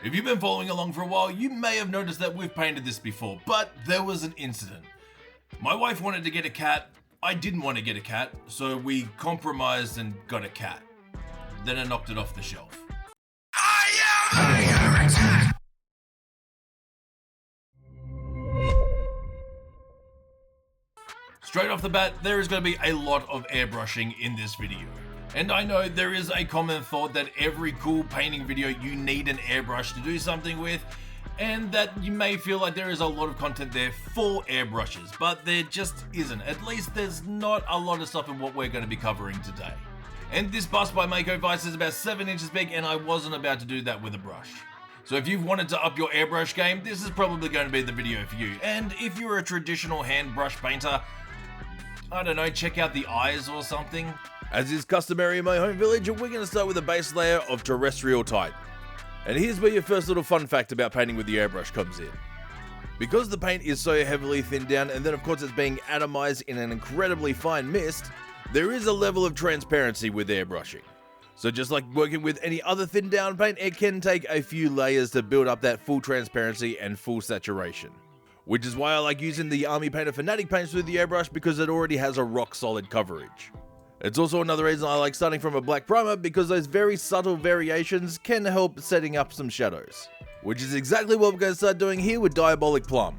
If you've been following along for a while, you may have noticed that we've painted this before, but there was an incident. My wife wanted to get a cat, I didn't want to get a cat, so we compromised and got a cat. Then I knocked it off the shelf. Straight off the bat, there is going to be a lot of airbrushing in this video. And I know there is a common thought that every cool painting video you need an airbrush to do something with, and that you may feel like there is a lot of content there for airbrushes, but there just isn't. At least there's not a lot of stuff in what we're going to be covering today. And this bust by Mako Vice is about 7 inches big, and I wasn't about to do that with a brush. So if you've wanted to up your airbrush game, this is probably going to be the video for you. And if you're a traditional hand brush painter, I don't know, check out the eyes or something. As is customary in my home village, we're going to start with a base layer of Terrestrial Titan. And here's where your first little fun fact about painting with the airbrush comes in. Because the paint is so heavily thinned down, and then of course it's being atomized in an incredibly fine mist, there is a level of transparency with airbrushing. So just like working with any other thinned down paint, it can take a few layers to build up that full transparency and full saturation. Which is why I like using the Army Painter Fanatic paints with the airbrush, because it already has a rock solid coverage. It's also another reason I like starting from a black primer, because those very subtle variations can help setting up some shadows. Which is exactly what we're going to start doing here with Diabolic Plum.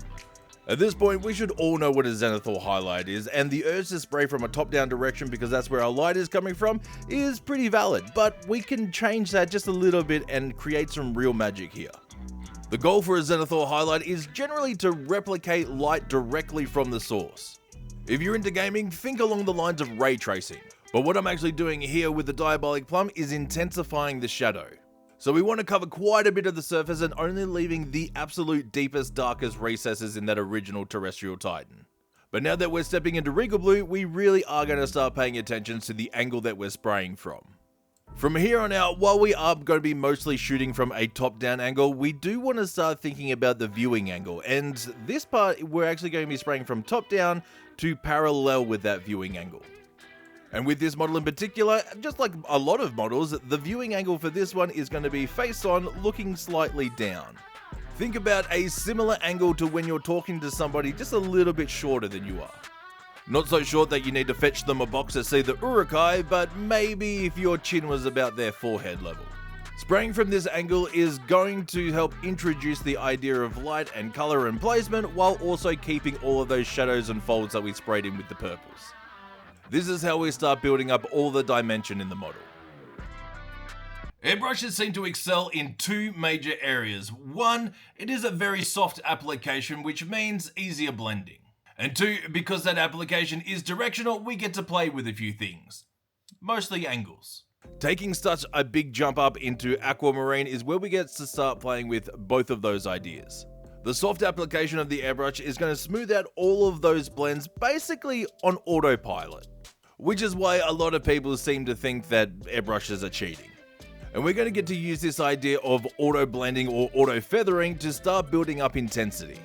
At this point, we should all know what a zenithal highlight is, and the urge to spray from a top-down direction because that's where our light is coming from is pretty valid, but we can change that just a little bit and create some real magic here. The goal for a zenithal highlight is generally to replicate light directly from the source. If you're into gaming, think along the lines of ray tracing, but what I'm actually doing here with the Diabolic Plum is intensifying the shadow. So we want to cover quite a bit of the surface and only leaving the absolute deepest, darkest recesses in that original Terrestrial Titan. But now that we're stepping into Regal Blue, we really are going to start paying attention to the angle that we're spraying from. From here on out, while we are going to be mostly shooting from a top-down angle, we do want to start thinking about the viewing angle, and this part we're actually going to be spraying from top-down to parallel with that viewing angle. And with this model in particular, just like a lot of models, the viewing angle for this one is going to be face-on, looking slightly down. Think about a similar angle to when you're talking to somebody just a little bit shorter than you are. Not so short that you need to fetch them a box to see the urukai, but maybe if your chin was about their forehead level. Spraying from this angle is going to help introduce the idea of light and color and placement, while also keeping all of those shadows and folds that we sprayed in with the purples. This is how we start building up all the dimension in the model. Airbrushes seem to excel in two major areas. One, it is a very soft application, which means easier blending. And two, because that application is directional, we get to play with a few things. Mostly angles. Taking such a big jump up into Aquamarine is where we get to start playing with both of those ideas. The soft application of the airbrush is going to smooth out all of those blends basically on autopilot. Which is why a lot of people seem to think that airbrushes are cheating. And we're going to get to use this idea of auto blending or auto feathering to start building up intensity.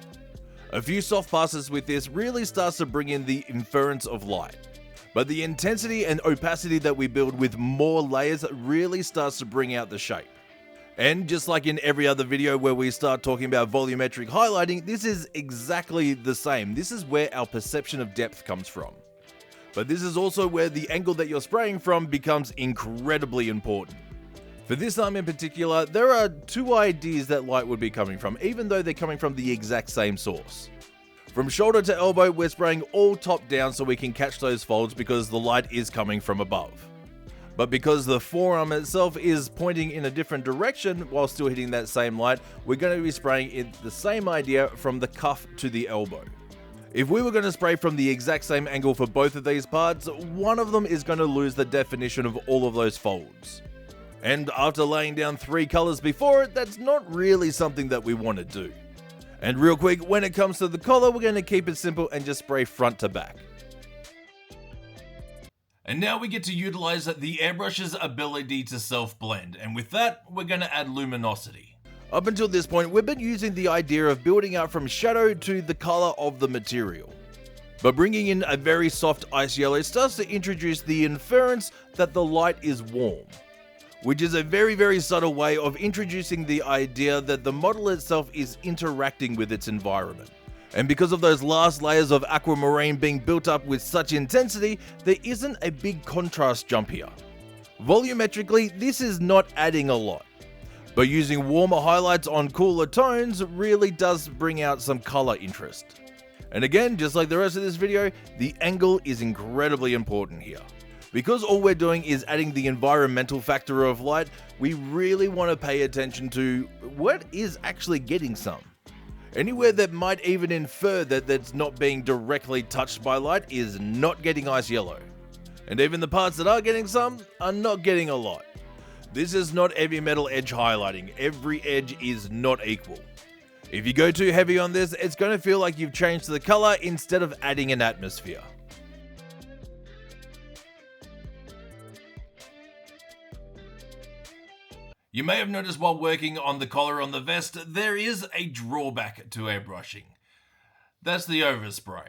A few soft passes with this really starts to bring in the inference of light. But the intensity and opacity that we build with more layers really starts to bring out the shape. And just like in every other video where we start talking about volumetric highlighting, this is exactly the same. This is where our perception of depth comes from. But this is also where the angle that you're spraying from becomes incredibly important. For this arm in particular, there are two ideas that light would be coming from, even though they're coming from the exact same source. From shoulder to elbow, we're spraying all top down so we can catch those folds because the light is coming from above. But because the forearm itself is pointing in a different direction while still hitting that same light, we're going to be spraying it the same idea from the cuff to the elbow. If we were going to spray from the exact same angle for both of these parts, one of them is going to lose the definition of all of those folds. And after laying down 3 colors before it, that's not really something that we want to do. And real quick, when it comes to the collar, we're going to keep it simple and just spray front to back. And now we get to utilize the airbrush's ability to self-blend, and with that, we're going to add luminosity. Up until this point, we've been using the idea of building up from shadow to the color of the material. But bringing in a very soft ice yellow starts to introduce the inference that the light is warm. which is a very subtle way of introducing the idea that the model itself is interacting with its environment. And because of those last layers of Aquamarine being built up with such intensity, there isn't a big contrast jump here. Volumetrically, this is not adding a lot, but using warmer highlights on cooler tones really does bring out some color interest. And again, just like the rest of this video, the angle is incredibly important here. Because all we're doing is adding the environmental factor of light, we really want to pay attention to what is actually getting some. Anywhere that might even infer that that's not being directly touched by light is not getting ice yellow. And even the parts that are getting some are not getting a lot. This is not heavy metal edge highlighting. Every edge is not equal. If you go too heavy on this, it's going to feel like you've changed the color instead of adding an atmosphere. You may have noticed while working on the collar on the vest, there is a drawback to airbrushing. That's the overspray.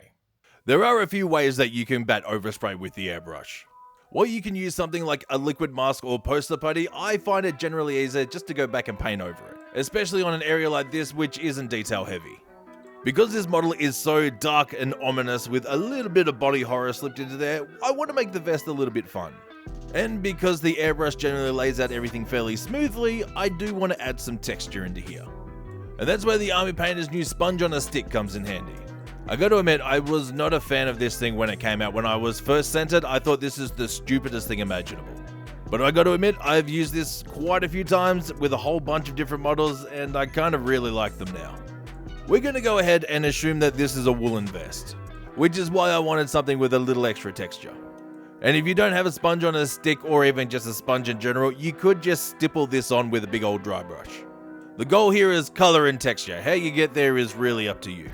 There are a few ways that you can bat overspray with the airbrush. While you can use something like a liquid mask or poster putty, I find it generally easier just to go back and paint over it, especially on an area like this which isn't detail heavy. Because this model is so dark and ominous with a little bit of body horror slipped into there, I want to make the vest a little bit fun. And because the airbrush generally lays out everything fairly smoothly, I do want to add some texture into here. And that's where the Army Painter's new sponge on a stick comes in handy. I got to admit, I was not a fan of this thing when it came out. When I was first sent it, I thought this is the stupidest thing imaginable. But I got to admit, I've used this quite a few times with a whole bunch of different models, and I kind of really like them now. We're going to go ahead and assume that this is a woolen vest, which is why I wanted something with a little extra texture. And if you don't have a sponge on a stick or even just a sponge in general, you could just stipple this on with a big old dry brush. The goal here is color and texture. How you get there is really up to you.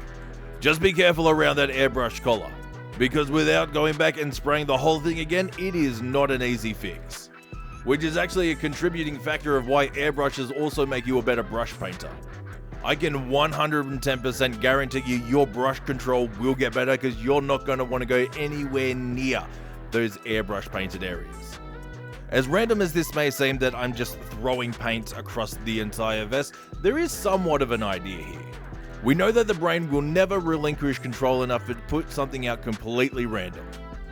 Just be careful around that airbrush collar, because without going back and spraying the whole thing again, it is not an easy fix. Which is actually a contributing factor of why airbrushes also make you a better brush painter. I can 110% guarantee you your brush control will get better because you're not going to want to go anywhere near those airbrush painted areas. As random as this may seem that I'm just throwing paint across the entire vest, there is somewhat of an idea here. We know that the brain will never relinquish control enough to put something out completely random,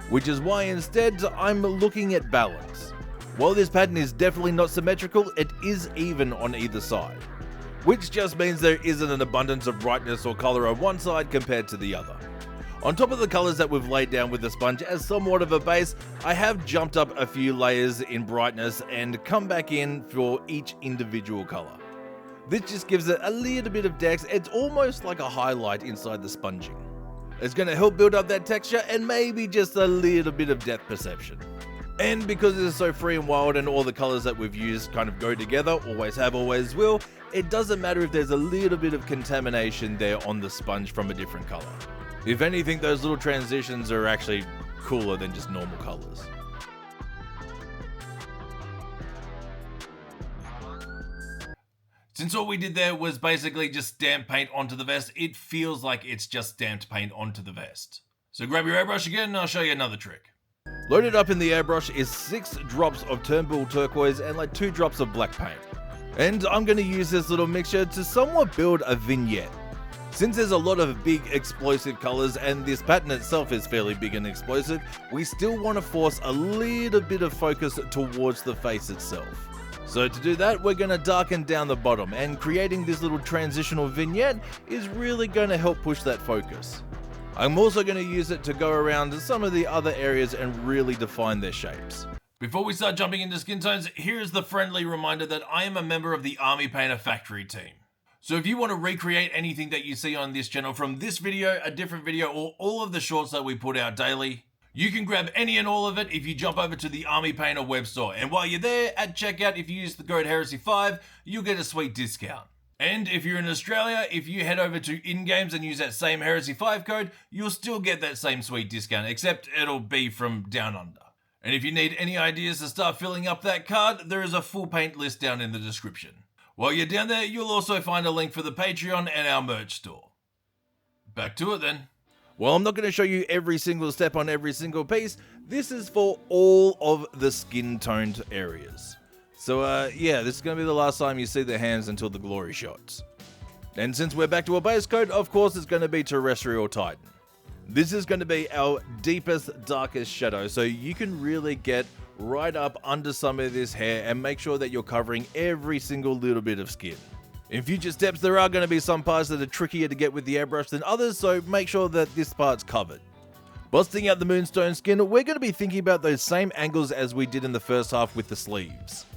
which is why instead I'm looking at balance. While this pattern is definitely not symmetrical, it is even on either side, which just means there isn't an abundance of brightness or color on one side compared to the other. On top of the colors that we've laid down with the sponge as somewhat of a base, I have jumped up a few layers in brightness and come back in for each individual color. This just gives it a little bit of depth. It's almost like a highlight inside the sponging. It's going to help build up that texture and maybe just a little bit of depth perception. And because it is so free and wild and all the colors that we've used kind of go together, always have, always will, it doesn't matter if there's a little bit of contamination there on the sponge from a different color. If anything, those little transitions are actually cooler than just normal colors. Since all we did there was basically just stamp paint onto the vest, it feels like it's just stamped paint onto the vest. So grab your airbrush again and I'll show you another trick. Loaded up in the airbrush is 6 drops of turnbull turquoise and like 2 drops of black paint. And I'm going to use this little mixture to somewhat build a vignette. Since there's a lot of big explosive colors and this pattern itself is fairly big and explosive, we still want to force a little bit of focus towards the face itself. So to do that, we're going to darken down the bottom, and creating this little transitional vignette is really going to help push that focus. I'm also going to use it to go around some of the other areas and really define their shapes. Before we start jumping into skin tones, here's the friendly reminder that I am a member of the Army Painter Factory team. So if you want to recreate anything that you see on this channel from this video, a different video, or all of the shorts that we put out daily, you can grab any and all of it if you jump over to the Army Painter web store. And while you're there, at checkout, if you use the code Heresy5, you'll get a sweet discount. And if you're in Australia, if you head over to in-games and use that same Heresy5 code, you'll still get that same sweet discount, except it'll be from down under. And if you need any ideas to start filling up that card, there is a full paint list down in the description. While you're down there, you'll also find a link for the Patreon and our merch store. Back to it then. Well, I'm not going to show you every single step on every single piece. This is for all of the skin toned areas. So yeah, this is going to be the last time you see the hands until the glory shots. And since we're back to a base coat, of course it's going to be Terrestrial Titan. This is going to be our deepest, darkest shadow, so you can really get right up under some of this hair and make sure that you're covering every single little bit of skin. In future steps, there are going to be some parts that are trickier to get with the airbrush than others, so make sure that this part's covered. Busting out the moonstone skin, we're going to be thinking about those same angles as we did in the first half with the sleeves.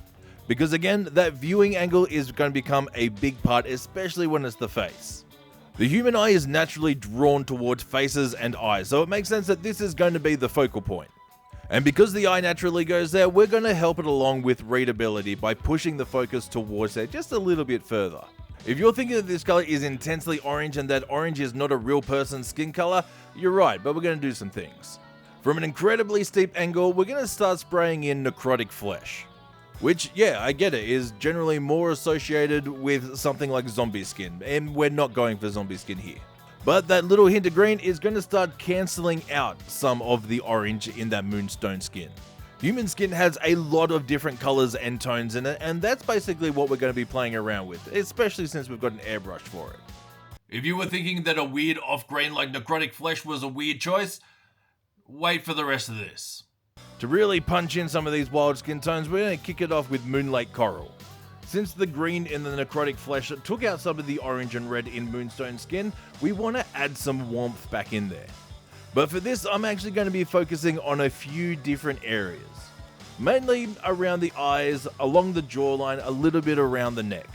Because again, that viewing angle is going to become a big part, especially when it's the face. The human eye is naturally drawn towards faces and eyes, so it makes sense that this is going to be the focal point. And because the eye naturally goes there, we're going to help it along with readability by pushing the focus towards there just a little bit further. If you're thinking that this color is intensely orange and that orange is not a real person's skin color, you're right, but we're going to do some things. From an incredibly steep angle, we're going to start spraying in necrotic flesh. Which, yeah, I get it, is generally more associated with something like zombie skin, and we're not going for zombie skin here. But that little hint of green is going to start cancelling out some of the orange in that moonstone skin. Human skin has a lot of different colors and tones in it, and that's basically what we're going to be playing around with, especially since we've got an airbrush for it. If you were thinking that a weird off-grain like necrotic flesh was a weird choice, wait for the rest of this. To really punch in some of these wild skin tones, we're going to kick it off with Moonlight Coral. Since the green in the necrotic flesh took out some of the orange and red in moonstone skin, we want to add some warmth back in there. But for this, I'm actually going to be focusing on a few different areas. Mainly around the eyes, along the jawline, a little bit around the neck.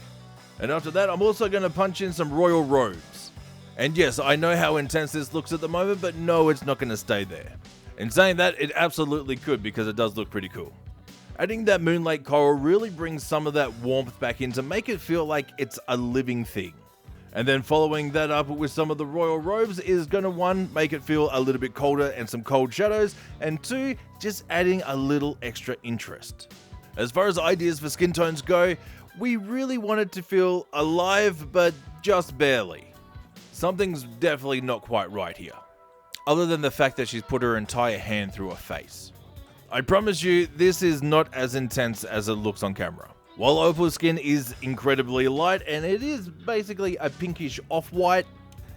And after that, I'm also going to punch in some royal robes. And yes, I know how intense this looks at the moment, but no, it's not going to stay there. In saying that, it absolutely could because it does look pretty cool. Adding that moonlight coral really brings some of that warmth back in to make it feel like it's a living thing. And then following that up with some of the royal robes is going to, one, make it feel a little bit colder and some cold shadows, and two, just adding a little extra interest. As far as ideas for skin tones go, we really want it to feel alive, but just barely. Something's definitely not quite right here. Other than the fact that she's put her entire hand through her face. I promise you, this is not as intense as it looks on camera. While opal skin is incredibly light and it is basically a pinkish off-white,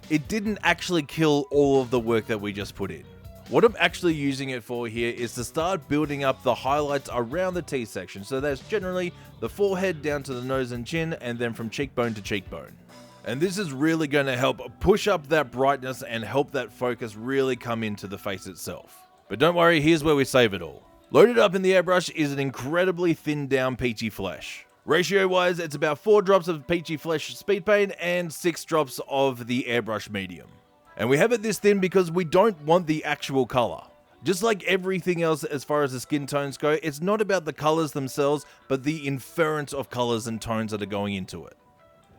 it didn't actually kill all of the work that we just put in. What I'm actually using it for here is to start building up the highlights around the T section, so that's generally the forehead down to the nose and chin, and then from cheekbone to cheekbone. And this is really going to help push up that brightness and help that focus really come into the face itself. But don't worry, here's where we save it all. Loaded up in the airbrush is an incredibly thinned down peachy flesh. Ratio wise, it's about 4 drops of peachy flesh speed paint and 6 drops of the airbrush medium. And we have it this thin because we don't want the actual color. Just like everything else as far as the skin tones go, it's not about the colors themselves, but the inference of colors and tones that are going into it.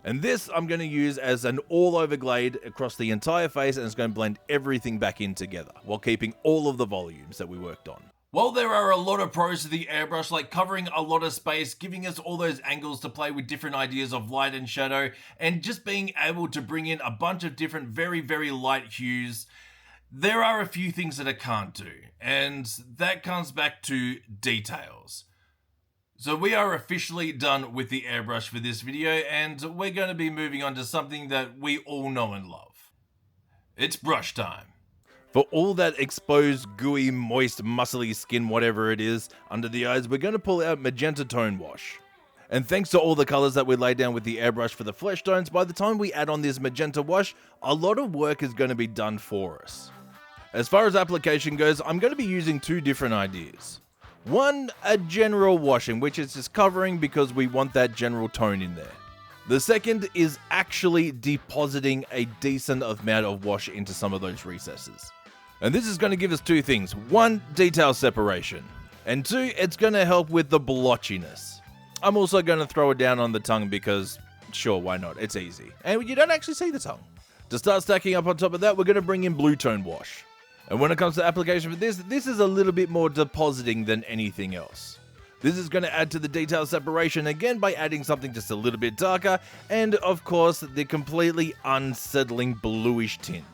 And this I'm going to use as an all-over glade across the entire face, and it's going to blend everything back in together while keeping all of the volumes that we worked on. While there are a lot of pros to the airbrush, like covering a lot of space, giving us all those angles to play with different ideas of light and shadow, and just being able to bring in a bunch of different very, very light hues, there are a few things that it can't do, and that comes back to details. So we are officially done with the airbrush for this video, and we're going to be moving on to something that we all know and love. It's brush time. For all that exposed, gooey, moist, muscly skin, whatever it is, under the eyes, we're going to pull out magenta tone wash. And thanks to all the colors that we laid down with the airbrush for the flesh tones, by the time we add on this magenta wash, a lot of work is going to be done for us. As far as application goes, I'm going to be using 2 different ideas. One, a general washing, which is just covering because we want that general tone in there. The second is actually depositing a decent amount of wash into some of those recesses. And this is going to give us 2 things. 1, detail separation. And 2, it's going to help with the blotchiness. I'm also going to throw it down on the tongue because, sure, why not? It's easy. And you don't actually see the tongue. To start stacking up on top of that, we're going to bring in blue tone wash. And when it comes to application for this is a little bit more depositing than anything else. This is going to add to the detail separation again by adding something just a little bit darker, and of course the completely unsettling bluish tint.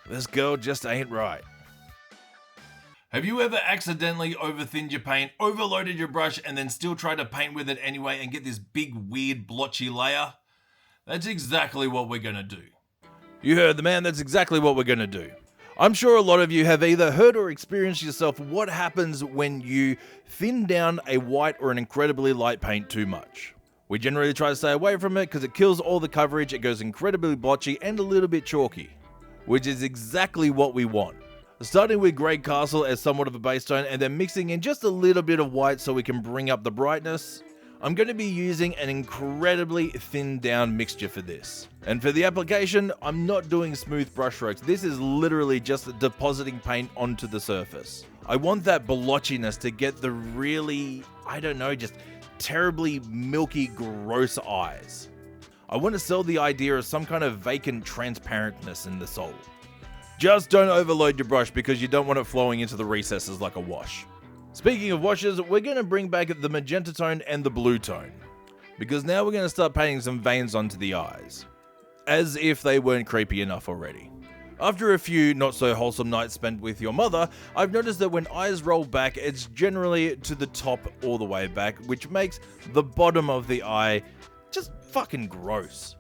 This girl just ain't right. Have you ever accidentally overthinned your paint, overloaded your brush, and then still tried to paint with it anyway and get this big, weird, blotchy layer? That's exactly what we're gonna do. You heard the man, that's exactly what we're gonna do. I'm sure a lot of you have either heard or experienced yourself what happens when you thin down a white or an incredibly light paint too much. We generally try to stay away from it because it kills all the coverage, it goes incredibly blotchy and a little bit chalky, which is exactly what we want. Starting with Grey Castle as somewhat of a base tone and then mixing in just a little bit of white so we can bring up the brightness, I'm going to be using an incredibly thinned down mixture for this. And for the application, I'm not doing smooth brush strokes. This is literally just depositing paint onto the surface. I want that blotchiness to get the really, just terribly milky, gross eyes. I want to sell the idea of some kind of vacant transparentness in the soul. Just don't overload your brush because you don't want it flowing into the recesses like a wash. Speaking of washes, we're going to bring back the magenta tone and the blue tone, because now we're going to start painting some veins onto the eyes, as if they weren't creepy enough already. After a few not so wholesome nights spent with your mother, I've noticed that when eyes roll back, it's generally to the top all the way back, which makes the bottom of the eye just fucking gross.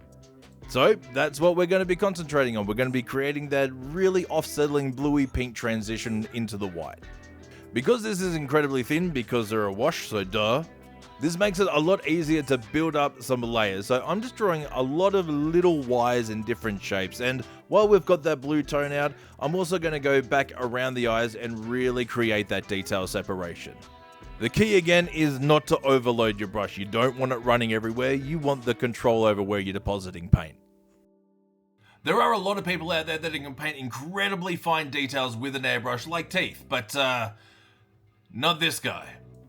So that's what we're going to be concentrating on. We're going to be creating that really off-settling bluey pink transition into the white. Because this is incredibly thin, because they're a wash, so duh, this makes it a lot easier to build up some layers. So I'm just drawing a lot of little Ys in different shapes. And while we've got that blue tone out, I'm also going to go back around the eyes and really create that detail separation. The key again is not to overload your brush. You don't want it running everywhere. You want the control over where you're depositing paint. There are a lot of people out there that can paint incredibly fine details with an airbrush like Teeth, but not this guy.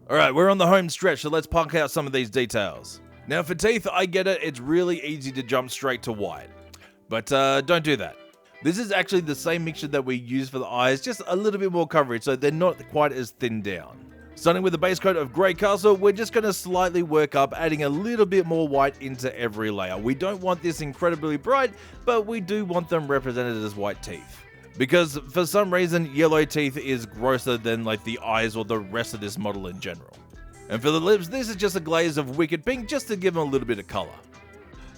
Alright, we're on the home stretch, so let's punk out some of these details. Now for Teeth, I get it, it's really easy to jump straight to white. But don't do that. This is actually the same mixture that we use for the eyes, just a little bit more coverage, so they're not quite as thinned down. Starting with the base coat of Grey Castle, we're just going to slightly work up, adding a little bit more white into every layer. We don't want this incredibly bright, but we do want them represented as white teeth. Because for some reason, yellow teeth is grosser than like the eyes or the rest of this model in general. And for the lips, this is just a glaze of wicked pink just to give them a little bit of colour.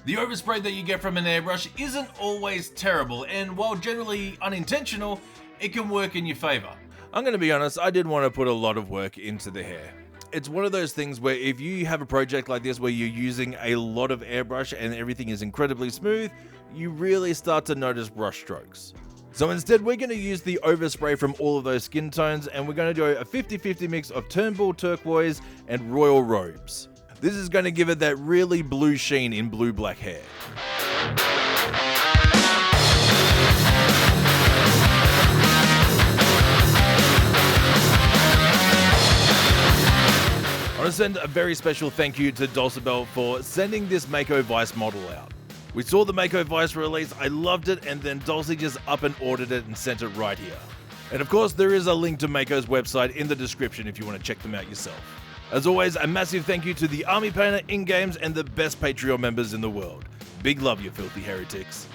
The overspray that you get from an airbrush isn't always terrible, and while generally unintentional, it can work in your favour. I'm going to be honest, I did want to put a lot of work into the hair. It's one of those things where if you have a project like this where you're using a lot of airbrush and everything is incredibly smooth, you really start to notice brush strokes. So instead, we're going to use the overspray from all of those skin tones, and we're going to do a 50-50 mix of Turnbull Turquoise and Royal Robes. This is going to give it that really blue sheen in blue-black hair. I want to send a very special thank you to Dulcibel for sending this Mako Vice model out. We saw the Mako Vice release, I loved it, and then Dulce just up and ordered it and sent it right here. And of course, there is a link to Mako's website in the description if you want to check them out yourself. As always, a massive thank you to the Army Painter, In-Games, and the best Patreon members in the world. Big love, you filthy heretics.